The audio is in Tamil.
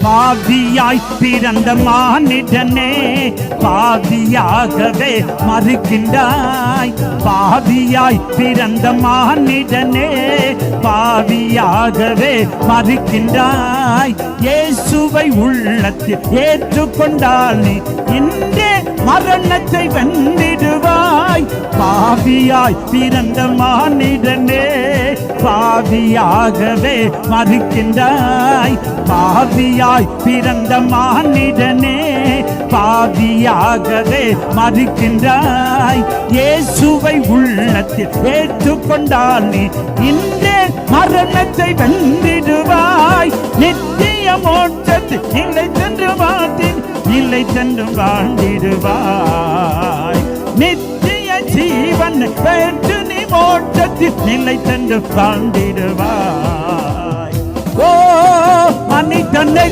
பாவியாய் பிறந்த மானிடனே பாவியாகவே மறுக்கின்றாய். பாவியாய் பிறந்த மானிடனே பாவியாகவே மறுக்கின்றாய். இயேசுவை உள்ளத்தில் ஏற்றுக்கொண்டால் நீ இன்றே மரணத்தை வென்றிடுவாய். பாவியாய் பிறந்த மானிடனே பாவியாகவே மறுக்கின்றாய். பாவியாய் பிறந்த மானிடனே பாவியாகவே மறுக்கின்றாய். இயேசுவை உள்ளத்தில் ஏற்றுக்கொண்டால் நீ இன்றே மரணத்தை வென்றிடுவாய். நித்திய மோட்சத்தில் இல்லை சென்று வாழ்ந்திடுவாய். நித்திய ஜீவன் பெற்று நீ மோட்சத்தில் நிலை சென்று வாழ்ந்திடுவாய். ஓ மனிதனை